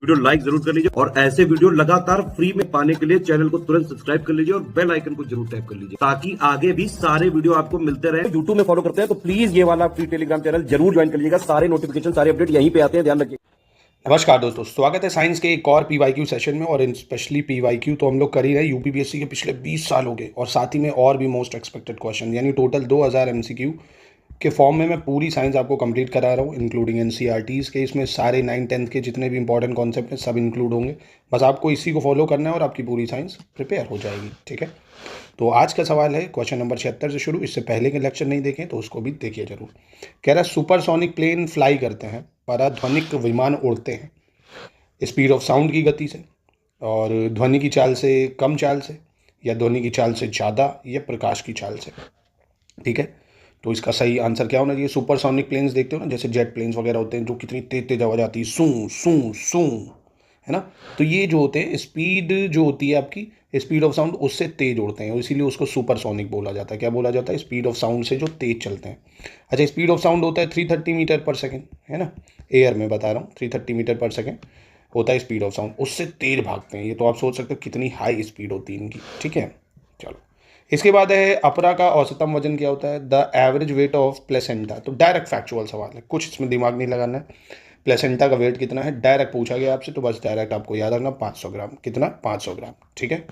Video like जरूर कर लीजिए और ऐसे वीडियो लगातार फ्री में पाने के लिए चैनल को तुरंत सब्सक्राइब कर लीजिए और बेल आइकन को जरूर टैप कर लीजिए ताकि आगे भी सारे वीडियो आपको मिलते रहे। यूट्यूब में फॉलो करते हैं तो प्लीज ये वाला फ्री टेलीग्राम चैनल जरूर ज्वाइन कर लीजिएगा। सारे नोटिफिकेशन सारे अपडेट यहीं पे आते हैं, ध्यान रखिए। नमस्कार दोस्तों, स्वागत है साइंस के एक और पीवाईक्यू सेशन में। और स्पेशली पीवाईक्यू तो हम लोग कर ही रहे हैं यूपीपीएससी के पिछले 20 साल हो गए और साथ ही में और भी मोस्ट एक्सपेक्टेड क्वेश्चन, यानी टोटल 2000 एमसीक्यू के फॉर्म में मैं पूरी साइंस आपको कंप्लीट करा रहा हूँ, इंक्लूडिंग एनसीईआरटीज़ के। इसमें सारे 9th-10th के जितने भी इंपॉर्टेंट कॉन्सेप्ट हैं सब इंक्लूड होंगे। बस आपको इसी को फॉलो करना है और आपकी पूरी साइंस प्रिपेयर हो जाएगी। ठीक है, तो आज का सवाल है क्वेश्चन नंबर 76 से शुरू। इससे पहले के लेक्चर नहीं देखें तो उसको भी देखिए जरूर। कह रहा है सुपरसोनिक प्लेन फ्लाई करते हैं, पराध्वनिक विमान उड़ते हैं स्पीड ऑफ साउंड की गति से, और ध्वनि की चाल से कम चाल से, या ध्वनि की चाल से ज़्यादा, या प्रकाश की चाल से। ठीक है, तो इसका सही आंसर क्या होना चाहिए? सुपरसोनिक प्लेन्स देखते हो ना, जैसे जेट प्लेन्स वगैरह होते हैं जो कितनी तेज तेज आवाज़ आती है, सू सू सू, है ना। तो ये जो होते हैं स्पीड जो होती है आपकी, स्पीड ऑफ साउंड उससे तेज उड़ते हैं और इसीलिए उसको सुपरसोनिक बोला जाता है। क्या बोला जाता है? स्पीड ऑफ साउंड से जो तेज चलते हैं। अच्छा, स्पीड ऑफ साउंड होता है 330 मीटर पर सेकेंड, है ना। एयर में बता रहा हूँ, 330 मीटर पर सेकेंड होता है स्पीड ऑफ साउंड। उससे तेज भागते हैं ये, तो आप सोच सकते हो कितनी हाई स्पीड होती है इनकी। ठीक है, चलो। इसके बाद है अपरा का औसतम वजन क्या होता है? The average weight of placenta. तो डायरेक्ट फैक्चुअल सवाल है, कुछ इसमें दिमाग नहीं लगाना है। प्लेसेंटा का वेट कितना है डायरेक्ट पूछा गया आपसे, तो बस डायरेक्ट आपको याद रखना 500 ग्राम। कितना? 500 ग्राम। ठीक है,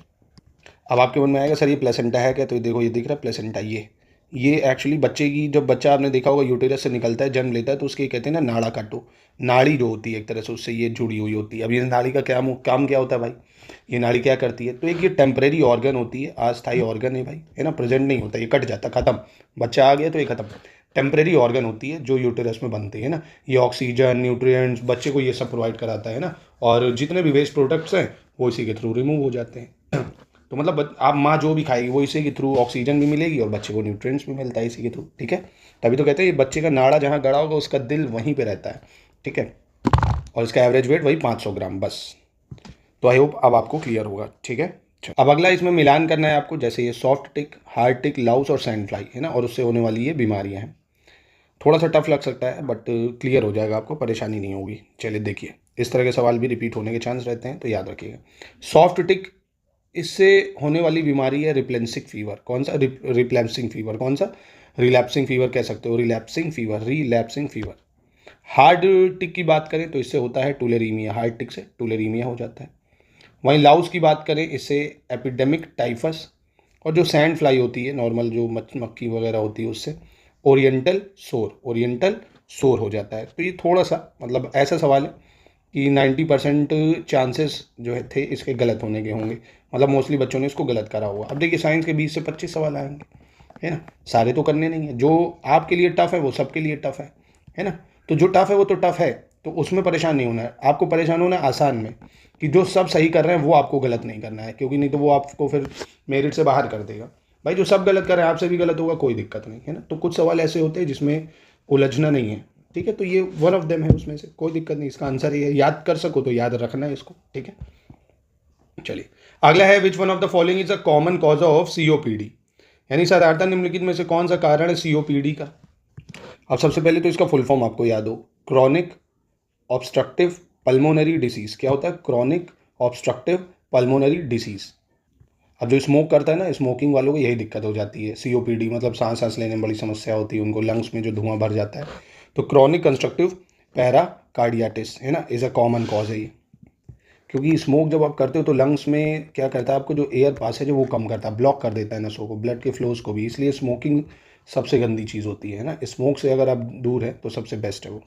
अब आपके मन में आएगा सर ये प्लेसेंटा है क्या? तो देखो ये दिख रहा है प्लेसेंटा, ये एक्चुअली बच्चे की, जब बच्चा आपने देखा होगा यूटेरस से निकलता है, जन्म लेता है, तो उसके कहते हैं ना नाड़ा काटो। नाड़ी जो होती है एक तरह से उससे ये जुड़ी हुई होती है। अब ये नाड़ी का क्या काम क्या होता है भाई? ये नाड़ी क्या करती है? तो एक ये टेम्परेरी ऑर्गन होती है, अस्थायी ऑर्गन है भाई, है ना। प्रेजेंट नहीं होता, ये कट जाता, खत्म। बच्चा आ गया तो ये खत्म। टेम्परेरी ऑर्गन होती है जो यूटेरस में बनती है ना। ये ऑक्सीजन, न्यूट्रिएंट्स बच्चे को ये सब प्रोवाइड कराता है ना। और जितने भी वेस्ट प्रोडक्ट्स हैं वो इसी के थ्रू रिमूव हो जाते हैं। तो मतलब आप माँ जो भी खाएगी वो इसी के थ्रू ऑक्सीजन भी मिलेगी और बच्चे को न्यूट्रिएंट्स भी मिलता है इसी के थ्रू। ठीक है, तभी तो कहते हैं ये बच्चे का नाड़ा जहाँ गड़ा होगा उसका दिल वहीं पे रहता है। ठीक है, और इसका एवरेज वेट वही 500 ग्राम बस। तो आई होप अब आपको क्लियर होगा। ठीक है, अब अगला इसमें मिलान करना है आपको, जैसे ये सॉफ्ट टिक, हार्ड टिक, लाउस और सैंड फ्लाई, है ना, और उससे होने वाली ये बीमारियाँ हैं। थोड़ा सा टफ लग सकता है बट क्लियर हो जाएगा, आपको परेशानी नहीं होगी। चलिए देखिए, इस तरह के सवाल भी रिपीट होने के चांस रहते हैं, तो याद रखिएगा। सॉफ्ट टिक, इससे होने वाली बीमारी है रिप्लेंसिक फीवर। कौन सा? Relapsing fever. कौन सा? रिलैप्सिंग फीवर कह सकते हो, relapsing fever, relapsing fever. Hard tick की बात करें तो इससे होता है टुलेरीमिया, हार्ड टिक से टुलेरीमिया हो जाता है। वहीं लाउस की बात करें, इससे एपिडेमिक टाइफस। और जो सैंड फ्लाई होती है नॉर्मल, जो मक्खी वगैरह होती है, उससे ओरिएंटल सोर, ओरिएंटल सोर हो जाता है। तो ये थोड़ा सा मतलब ऐसा सवाल है कि 90% चांसेस जो है थे इसके गलत होने के होंगे, मतलब मोस्टली बच्चों ने इसको गलत करा हुआ। अब देखिए साइंस के 20 से 25 सवाल आएंगे, है ना। सारे तो करने नहीं है, जो आपके लिए टफ है वो सबके लिए टफ है ना। तो जो टफ है वो तो टफ है, तो उसमें परेशान नहीं होना है। आपको परेशान होना है आसान में, कि जो सब सही कर रहे हैं वो आपको गलत नहीं करना है, क्योंकि नहीं तो वो आपको फिर मेरिट से बाहर कर देगा। भाई जो सब गलत कर रहे हैं आपसे भी गलत होगा, कोई दिक्कत नहीं, है ना। तो कुछ सवाल ऐसे होते हैं जिसमें उलझना नहीं है। ठीक है, तो ये वन ऑफ देम है, उसमें से कोई दिक्कत नहीं। इसका आंसर ये है, याद कर सको तो याद रखना है इसको। ठीक है, चलिए अगला है which one of the following is a common cause of COPD, यानी साधारणतः निम्नलिखित में से कौन सा कारण है सीओपीडी का। अब सबसे पहले तो इसका फुल फॉर्म आपको याद हो, क्रॉनिक ऑब्स्ट्रक्टिव पल्मोनरी डिसीज। क्या होता है? Chronic obstructive pulmonary disease. अब जो स्मोक करता है ना, स्मोकिंग वालों को यही दिक्कत हो जाती है, सीओपीडी, मतलब सांस लेने में बड़ी समस्या होती है उनको, लंग्स में जो धुआं भर जाता है। तो क्रॉनिक कंस्ट्रक्टिव पैराकार्डियाटिस, है ना, इज़ अ कॉमन कॉज है ये। क्योंकि स्मोक जब आप करते हो तो लंग्स में क्या करता है, आपको जो एयर पास है जो वो कम करता है, ब्लॉक कर देता है नसों को, ब्लड के फ्लोज को भी। इसलिए स्मोकिंग सबसे गंदी चीज़ होती है ना। स्मोक से अगर आप दूर है तो सबसे बेस्ट है वो।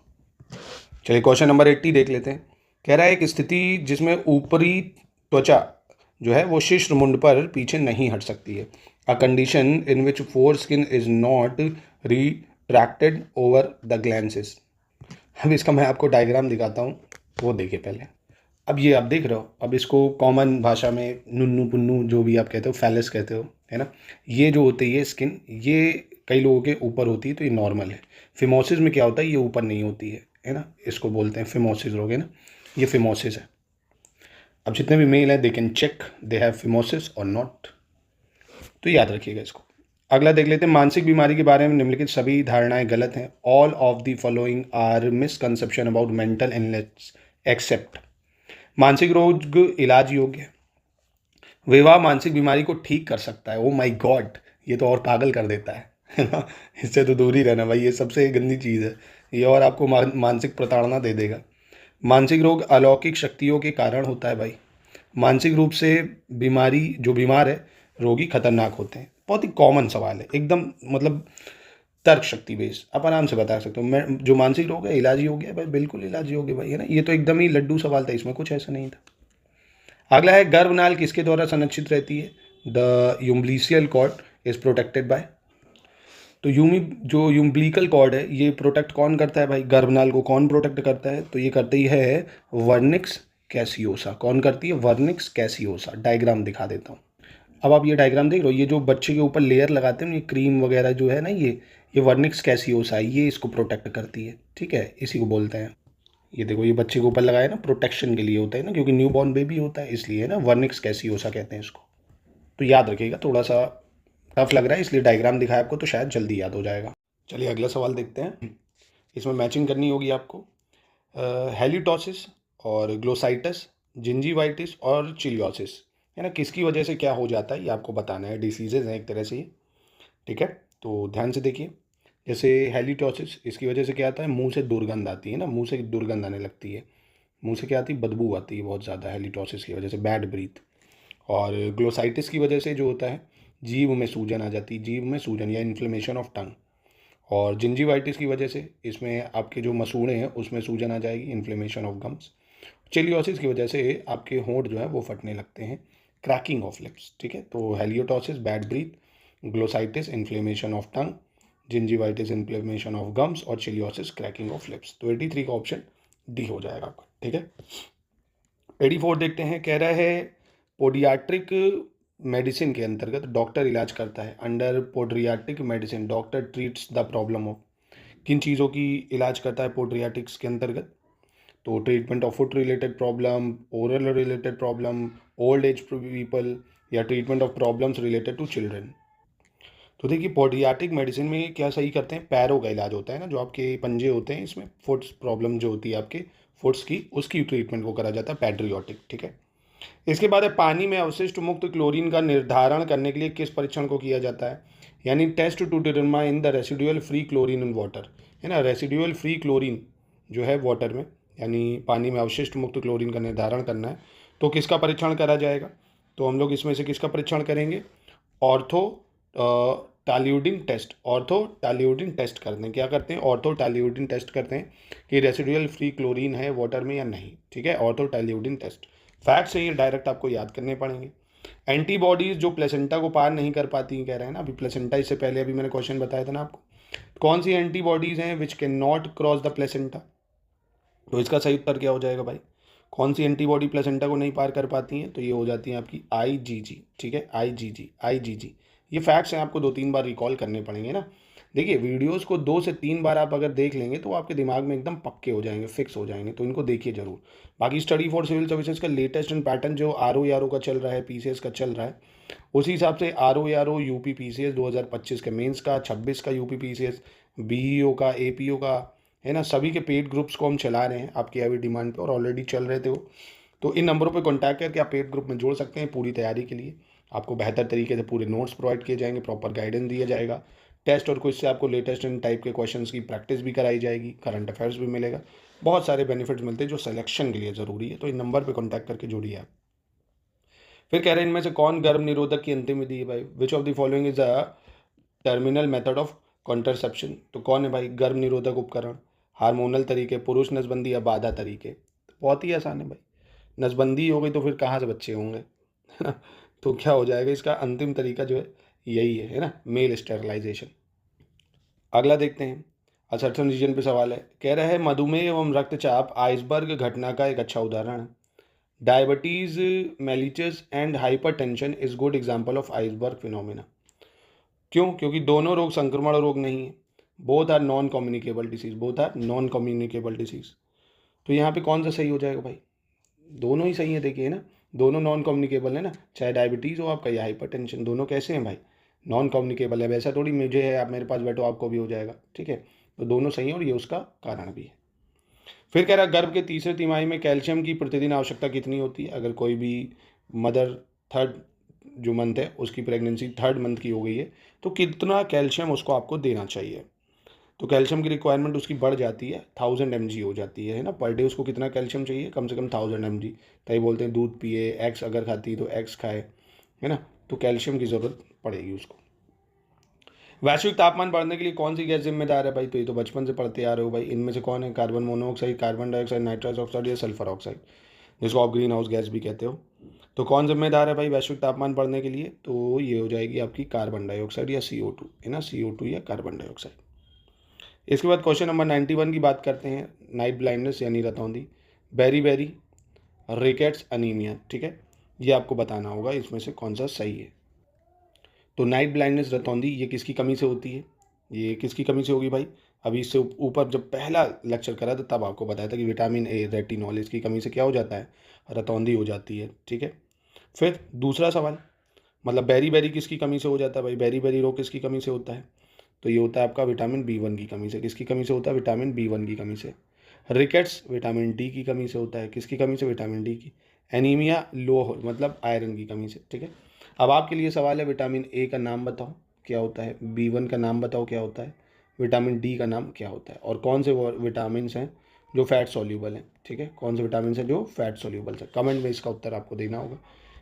चलिए क्वेश्चन नंबर 80 देख लेते हैं। कह रहा है एक स्थिति जिसमें ऊपरी त्वचा जो है वो शिश्रमुंड पर पीछे नहीं हट सकती है। A condition in which foreskin is not retracted over the glans. अब इसका मैं आपको डायग्राम दिखाता हूँ, वो देखिए पहले। अब ये आप देख रहे हो, अब इसको कॉमन भाषा में नुन्नू पुन्नू जो भी आप कहते हो, फैलस कहते हो, है ना। ये जो होती है स्किन, ये कई लोगों के ऊपर होती है तो ये नॉर्मल है। फिमोसिस में क्या होता है, ये ऊपर नहीं होती है ना। इसको बोलते हैं फिमोसिस रोग, है ना, ये फिमोसिस है। अब जितने भी मेल हैं they can check they have phimosis और नॉट, तो याद रखिएगा इसको। अगला देख लेते हैं, मानसिक बीमारी के बारे में निम्नलिखित सभी धारणाएं गलत हैं। All of the following are misconception about mental illness except. मानसिक रोग इलाज योग्य है। विवाह मानसिक बीमारी को ठीक कर सकता है। ओ माय गॉड, ये तो और पागल कर देता है ना। इससे तो दूर ही रहना भाई, ये सबसे गंदी चीज़ है। ये और आपको मानसिक प्रताड़ना दे देगा। मानसिक रोग अलौकिक शक्तियों के कारण होता है भाई। मानसिक रूप से बीमारी जो बीमार है रोगी खतरनाक होते हैं। बहुत ही कॉमन सवाल है एकदम, मतलब तर्क शक्ति बेस आप आराम से बता सकते हो। मैं जो मानसिक रोग है इलाज योग्य है भाई, बिल्कुल इलाज योग्य भाई, है ना। ये तो एकदम ही लड्डू सवाल था, इसमें कुछ ऐसा नहीं था। अगला है गर्भनाल किसके द्वारा संरक्षित रहती है? The umbilical cord is protected by. तो जो यूम्बलिकल कॉर्ड है ये प्रोटेक्ट कौन करता है भाई? गर्भनाल को कौन प्रोटेक्ट करता है? तो ये करती है वर्निक्स कैसियोसा। कौन करती है? वर्निक्स कैसियोसा। डायग्राम दिखा देता हूँ। अब आप ये डायग्राम देख रहे हो, ये जो बच्चे के ऊपर लेयर लगाते हैं ये क्रीम वगैरह जो है ना, ये वर्निक्स कैसियोसा है, ये इसको प्रोटेक्ट करती है। ठीक है, इसी को बोलते हैं। ये देखो, ये बच्चे के ऊपर लगाया ना, प्रोटेक्शन के लिए होता है ना, क्योंकि न्यू बॉर्न बेबी होता है, इसलिए है ना, वर्निक्स कैसियोसा कहते हैं इसको। तो याद रखिएगा, थोड़ा सा टफ लग रहा है इसलिए डायग्राम दिखाया आपको, तो शायद जल्दी याद हो जाएगा। चलिए अगला सवाल देखते हैं। इसमें मैचिंग करनी होगी आपको। हेलिटोसिस और ग्लोसाइटस, जिंजीवाइटिस और चिलियोसिस, है ना, किसकी वजह से क्या हो जाता है ये आपको बताना है। डिसीजेज हैं एक तरह से ये। ठीक है, तो ध्यान से देखिए। जैसे हेलिटोसिस, इसकी वजह से क्या आता है? मुंह से दुर्गंध आती है ना, मुंह से दुर्गंध आने लगती है। मुंह से क्या आती है? बदबू आती है बहुत ज़्यादा, हेलिटोसिस की वजह से, बैड ब्रीथ। और ग्लोसाइटिस की वजह से जो होता है, जीभ में सूजन आ जाती है, जीभ में सूजन या इन्फ्लेमेशन ऑफ टंग। और जिंजीवाइटिस की वजह से इसमें आपके जो मसूड़े हैं उसमें सूजन आ जाएगी, इन्फ्लेमेशन ऑफ गम्स। चिलियोसिस की वजह से आपके होंठ जो है वो फटने लगते हैं, क्रैकिंग ऑफ लिप्स। ठीक है, तो halitosis bad breath, glossitis inflammation of tongue, gingivitis inflammation of gums और चिलियोसिस क्रैकिंग ऑफ लिप्स। तो 83 का ऑप्शन डी हो जाएगा आपका। ठीक है, 84 देखते हैं। कह रहा है पोडियाट्रिक मेडिसिन के अंतर्गत डॉक्टर इलाज करता है। Under podiatric medicine doctor treats the problem of, किन चीज़ों की इलाज करता है पोडियाट्रिक्स के अंतर्गत? तो treatment of foot related problem, oral related problem, old age people, या treatment of problems related to children. तो देखिए पोडियाट्रिक मेडिसिन में क्या सही करते हैं? पैरों का इलाज होता है ना, जो आपके पंजे होते हैं, इसमें फुट्स प्रॉब्लम जो होती है आपके फुट्स की, उसकी ट्रीटमेंट को करा जाता है पैड्रियोटिक। ठीक है, इसके बाद है पानी में अवशिष्ट मुक्त क्लोरीन का निर्धारण करने के लिए किस परीक्षण को किया जाता है? यानी test to determine the residual free chlorine in water, है ना। रेसिडुअल फ्री क्लोरीन जो है वाटर में, यानी पानी में अवशिष्ट मुक्त क्लोरीन का निर्धारण करना है, तो किसका परीक्षण करा जाएगा? तो हम लोग इसमें से किसका परीक्षण करेंगे? Ortho toluidine test. Ortho toluidine test करते हैं। क्या करते हैं? ऑर्थो टाल्यूडिन टेस्ट करते हैं कि रेसिडुअल फ्री क्लोरीन है वाटर में या नहीं। ठीक है, ऑर्थो टाल्यूडिन टेस्ट। फैक्ट्स है ये, डायरेक्ट आपको याद करने पड़ेंगे। एंटीबॉडीज जो प्लेसेंटा को पार नहीं कर पाती, कह रहे हैं ना अभी प्लेसेंटा, इससे पहले अभी मैंने क्वेश्चन बताया था ना आपको। कौन सी एंटीबॉडीज हैं which can not cross the placenta? तो इसका सही उत्तर क्या हो जाएगा भाई? कौन सी एंटीबॉडी प्लेसेंटा को नहीं पार कर पाती हैं? तो ये हो जाती हैं आपकी आईजीजी। ठीक है, आईजीजी। ये फैक्ट्स हैं, आपको 2-3 बार रिकॉल करने पड़ेंगे ना। देखिए वीडियोस को 2 से 3 बार आप अगर देख लेंगे तो आपके दिमाग में एकदम पक्के हो जाएंगे, फिक्स हो जाएंगे, तो इनको देखिए जरूर। बाकी स्टडी फॉर सिविल सर्विसेज का लेटेस्ट एंड पैटर्न जो आर ओ का चल रहा है, पीसीएस का चल रहा है, उसी हिसाब से आर ओ यूपी पीसीएस 2025 के मेंस का, 26 का यूपी पीसीएस, बीईओ का, एपीओ का, है ना, सभी के पेड ग्रुप्स को हम चला रहे हैं आपकी हैवी डिमांड पे, और ऑलरेडी चल रहे थे वो। तो इन नंबरों पे कांटेक्ट करके आप पेड ग्रुप में जोड़ सकते हैं पूरी तैयारी के लिए। आपको बेहतर तरीके से पूरे नोट्स प्रोवाइड किए जाएंगे, प्रॉपर गाइडेंस दिया जाएगा, टेस्ट और क्विज से आपको लेटेस्ट इन टाइप के क्वेश्चंस की प्रैक्टिस भी कराई जाएगी, करंट अफेयर्स भी मिलेगा, बहुत सारे बेनिफिट्स मिलते हैं जो सिलेक्शन के लिए ज़रूरी है। तो इन नंबर पर कॉन्टैक्ट करके जुड़िए आप। फिर कह रहे हैं इनमें से कौन गर्भ निरोधक की अंतिम विधि है भाई? Which of the following is a terminal method of contraception? तो कौन है भाई गर्भ निरोधक उपकरण? हार्मोनल तरीके, पुरुष नसबंदी या बाधा तरीके? बहुत ही आसान है भाई। नसबंदी हो गई तो फिर कहाँ से बच्चे होंगे? तो क्या हो जाएगा इसका अंतिम तरीका जो है यही है ना, मेल स्टेरिलाइजेशन। अगला देखते हैं, असर्शन रीजन पे सवाल है। कह रहा है मधुमेह एवं रक्तचाप आइसबर्ग घटना का एक अच्छा उदाहरण है। Diabetes mellitus and hypertension is good example of iceberg phenomena. क्यों? क्योंकि दोनों रोग संक्रमण रोग नहीं है। Both are non communicable disease, both are non communicable disease. तो यहाँ पे कौन सा सही हो जाएगा भाई? दोनों ही सही है, देखिए ना, दोनों नॉन कम्युनिकेबल है ना, चाहे डायबिटीज़ हो आपका या हाइपरटेंशन, दोनों कैसे हैं भाई? नॉन कम्युनिकेबल है। वैसा थोड़ी मुझे है, आप मेरे पास बैठो आपको भी हो जाएगा। ठीक है, तो दोनों सही है और ये उसका कारण भी है। फिर कह रहा है गर्भ के तीसरे तिमाही में कैल्शियम की प्रतिदिन आवश्यकता कितनी होती है। अगर कोई भी मदर थर्ड जो मंथ है उसकी प्रेगनेंसी थर्ड मंथ की हो गई है तो कितना कैल्शियम उसको आपको देना चाहिए। तो कैल्शियम की रिक्वायरमेंट उसकी बढ़ जाती है, 1000 mg हो जाती है ना पर डे। उसको कितना कैल्शियम चाहिए, कम से कम 1000 mg। तभी बोलते हैं दूध पिए, एग्स अगर खाती है तो एग्स खाए, है ना। तो कैल्शियम की ज़रूरत पड़ेगी उसको। वैश्विक तापमान बढ़ने के लिए कौन सी गैस जिम्मेदार है भाई, तो ये तो बचपन से पढ़ते आ रहे हो भाई। इनमें से कौन है, carbon monoxide, carbon dioxide, nitrous oxide या सल्फर ऑक्साइड, जिसको आप ग्रीन हाउस गैस भी कहते हो। तो कौन जिम्मेदार है भाई वैश्विक तापमान बढ़ने के लिए, तो ये हो जाएगी आपकी कार्बन डाइऑक्साइड या CO2, है ना, CO2 या कार्बन डाइऑक्साइड। इसके बाद क्वेश्चन नंबर 91 की बात करते हैं। नाइट ब्लाइंडनेस यानी रतौंधी, बेरी बेरी, रिकेट्स, अनीमिया, ठीक है। ये आपको बताना होगा इसमें से कौन सा सही है। तो नाइट ब्लाइंडनेस रतौंधी ये किसकी कमी से होती है, ये किसकी कमी से होगी भाई। अभी इससे ऊपर जब पहला लेक्चर करा था तब आपको बताया था कि विटामिन ए, रेटिनॉल, इसकी कमी से क्या हो जाता है, रतौंधी हो जाती है, ठीक है। फिर दूसरा सवाल, मतलब बेरी बेरी किसकी कमी से हो जाता है भाई, बेरी बेरी रोग किसकी कमी से होता है, तो ये होता है आपका विटामिन B1 की कमी से। किसकी कमी से होता है, विटामिन B1 की कमी से। रिकेट्स विटामिन डी की कमी से होता है, किसकी कमी से, विटामिन डी की। एनीमिया लो हो मतलब आयरन की कमी से, ठीक है। अब आपके लिए सवाल है, विटामिन ए का नाम बताओ क्या होता है, B1 का नाम बताओ क्या होता है, विटामिन डी का नाम क्या होता है, और कौन से वो विटामिन हैं जो फैट सॉल्यूबल हैं, ठीक है। कौन से विटामिन हैं जो फैट सॉल्यूबल हैं, कमेंट में इसका उत्तर आपको देना होगा।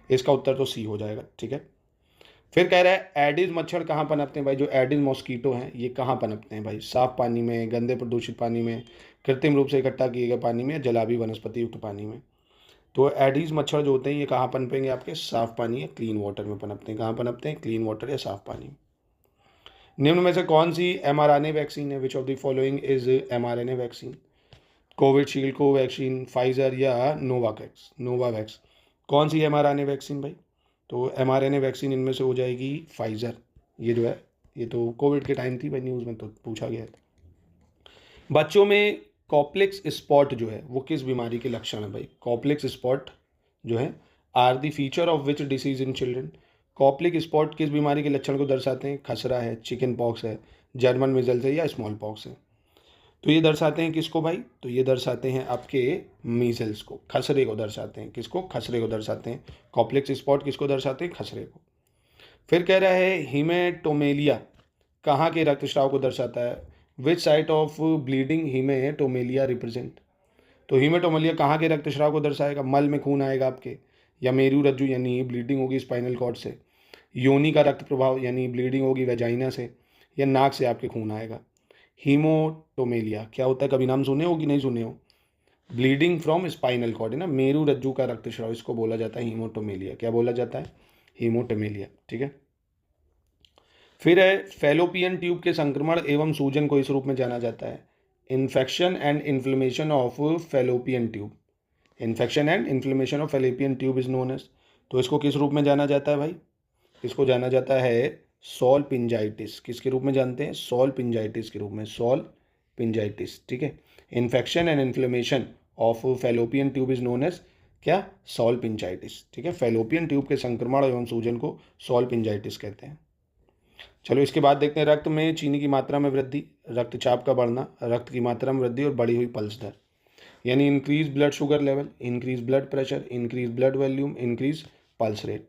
इसका उत्तर तो सी हो जाएगा, ठीक है। फिर कह रहा है एडिस मच्छर कहाँ पनपते हैं भाई, जो एडिस मॉस्कीटो हैं ये कहाँ पनपते हैं भाई, साफ पानी में, गंदे प्रदूषित पानी में, कृत्रिम रूप से इकट्ठा किए गए पानी में, जलाभी वनस्पति युक्त पानी में। तो एडिस मच्छर जो होते हैं ये कहाँ पनपेंगे, आपके साफ पानी या क्लीन वाटर में पनपते हैं। कहाँ पनपते हैं, क्लीन वाटर या साफ पानी में। निम्न में से कौन सी mRNA वैक्सीन है, which of the following is mRNA vaccine, Covishield, Covaxin, Pfizer या नोवावैक्स। कौन सी mRNA वैक्सीन भाई, तो mRNA वैक्सीन इनमें से हो जाएगी फाइजर। ये जो है ये तो कोविड के टाइम थी भाई, न्यूज़ में तो पूछा गया था। बच्चों में कॉप्लेक्स स्पॉट जो है वो किस बीमारी के लक्षण है भाई, कॉप्लेक्स स्पॉट जो है are the feature of which disease in children. Koplik spot किस बीमारी के लक्षण को दर्शाते हैं, खसरा है, चिकन पॉक्स है, जर्मन मिजल्स है या स्मॉल पॉक्स है। तो ये दर्शाते हैं किसको भाई, तो ये दर्शाते हैं आपके मीजल्स को, खसरे को दर्शाते हैं, किसको, खसरे को दर्शाते हैं। कॉप्लेक्स स्पॉट किसको दर्शाते हैं, खसरे को। फिर कह रहा है हीमेटोमेलिया कहाँ के रक्तस्राव को दर्शाता है, which site of bleeding haematomyelia represent. तो हीमेटोमेलिया कहाँ के रक्तस्राव को दर्शाएगा, मल में खून आएगा आपके, या मेरू रज्जु यानी ब्लीडिंग होगी स्पाइनल कॉर्ड से, योनि का रक्त प्रभाव यानी ब्लीडिंग होगी वेजाइना से, या नाक से आपके खून आएगा। हीमोटोमेलिया क्या होता है, कभी नाम सुने हो कि नहीं सुने हो, ब्लीडिंग फ्रॉम स्पाइनल कॉर्ड है ना, मेरू रज्जु का रक्तस्राव, इसको बोला जाता है हीमोटोमेलिया। क्या बोला जाता है, हीमोटोमेलिया, ठीक है। फिर है फैलोपियन ट्यूब के संक्रमण एवं सूजन को इस रूप में जाना जाता है, infection and inflammation of Fallopian tube. Infection and inflammation of Fallopian tube is known as, तो इसको किस रूप में जाना जाता है भाई, इसको जाना जाता है सॉल्पिंजाइटिस। किसके रूप में जानते हैं, सॉल्पिंजाइटिस के रूप में, सॉल्पिंजाइटिस, ठीक है। Infection and inflammation of Fallopian tube is known as क्या, सॉल्पिंजाइटिस, ठीक है। फैलोपियन ट्यूब के संक्रमण एवं सूजन को सॉल्पिंजाइटिस कहते हैं। चलो इसके बाद देखते हैं रक्त में चीनी की मात्रा में वृद्धि, रक्तचाप का बढ़ना, रक्त की मात्रा में वृद्धि और बढ़ी हुई पल्स दर, यानी increase blood sugar level, increase blood pressure, increase blood volume, increase pulse rate.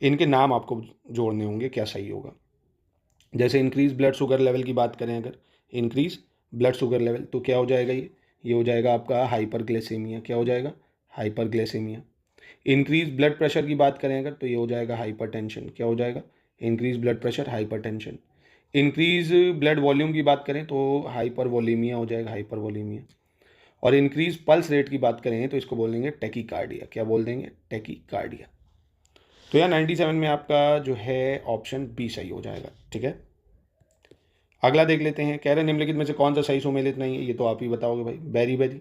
इनके नाम आपको जोड़ने होंगे क्या सही होगा। जैसे इंक्रीज ब्लड शुगर लेवल की बात करें अगर, इंक्रीज ब्लड शुगर लेवल तो क्या हो जाएगा, ये हो जाएगा आपका हाइपरग्लाइसेमिया। क्या हो जाएगा, हाइपरग्लाइसेमिया। इंक्रीज ब्लड प्रेशर की बात करें अगर तो ये हो जाएगा हाइपरटेंशन। क्या हो जाएगा, increase blood pressure, hypertension. Increase blood volume की बात करें तो हाइपरवोलेमिया हो जाएगा, हाइपरवोलेमिया। और इंक्रीज पल्स रेट की बात करें तो इसको बोल देंगे टैकीकार्डिया। क्या बोल देंगे, टैकीकार्डिया। तो यार 97 में आपका जो है ऑप्शन बी सही हो जाएगा, ठीक है। अगला देख लेते हैं, कह रहे निम्नलिखित में से कौन सा सही सुमेलित नहीं है, ये तो आप ही बताओगे भाई। Beri beri,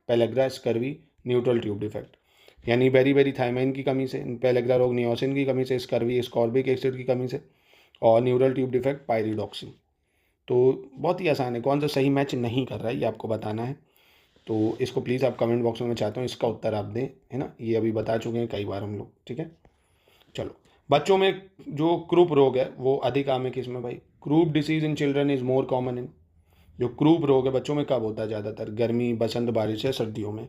pellagra, scurvy, neutral tube defect, यानी बेरी बेरी थायमाइन की कमी से, पेलेग्रा रोग नियोसिन की कमी से, स्कर्वी स्कॉर्बिक एसिड की कमी से, और न्यूरल ट्यूब डिफेक्ट पायरिडॉक्सिन। तो बहुत ही आसान है, कौन सा सही मैच नहीं कर रहा है ये आपको बताना है। तो इसको प्लीज़ आप कमेंट बॉक्स में, मैं चाहता हूँ इसका उत्तर आप दें, है ना। ये अभी बता चुके हैं कई बार हम लोग, ठीक है। चलो बच्चों में जो क्रूप रोग है वो अधिक आम है किसमें भाई, croup disease in children is more common in, जो क्रूप रोग है बच्चों में कब होता है ज़्यादातर? गर्मी, बसंत, बारिश या सर्दियों में?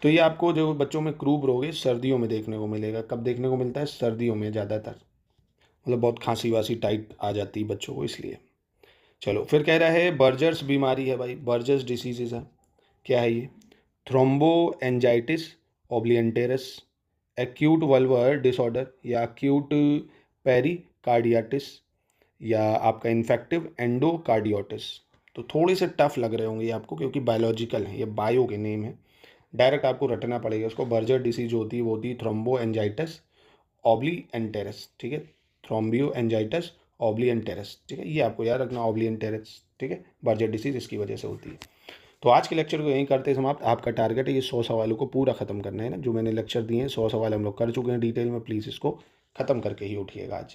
तो ये आपको जो बच्चों में क्रूप रोग है सर्दियों में देखने को मिलेगा। कब देखने को मिलता है? सर्दियों में ज़्यादातर। मतलब बहुत खांसी वासी टाइट आ जाती है बच्चों को, इसलिए। चलो फिर कह रहा है बर्जर्स बीमारी है भाई, बर्जर्स डिसीजेज है। क्या है ये? Thrombo angiitis obliterans, acute vulvar disorder या एक्यूट पेरिकार्डियाटिस या आपका इन्फेक्टिव एंडोकार्डियोटिस। तो थोड़े से टफ लग रहे होंगे ये आपको क्योंकि बायोलॉजिकल है, ये बायो के नेम है, डायरेक्ट आपको रटना पड़ेगा उसको। बर्जर डिसीज जो होती है वो होती है थ्रोम्बो एंजाइटिस ओब्लियंटेरस, ठीक है, थ्रोम्बियो एंजाइटिस ओब्लियंटेरस, ठीक है, ये आपको याद रखना, ओब्लियंटेरस, ठीक है, बर्जर डिसीज इसकी वजह से होती है। तो आज के लेक्चर को यहीं करते हैं समाप्त। आपका टारगेट है ये 100 सवालों को पूरा खत्म करना है ना, जो मैंने लेक्चर दिए हैं 100 सवाल हम लोग कर चुके हैं डिटेल में, प्लीज़ इसको खत्म करके ही उठिएगा आज।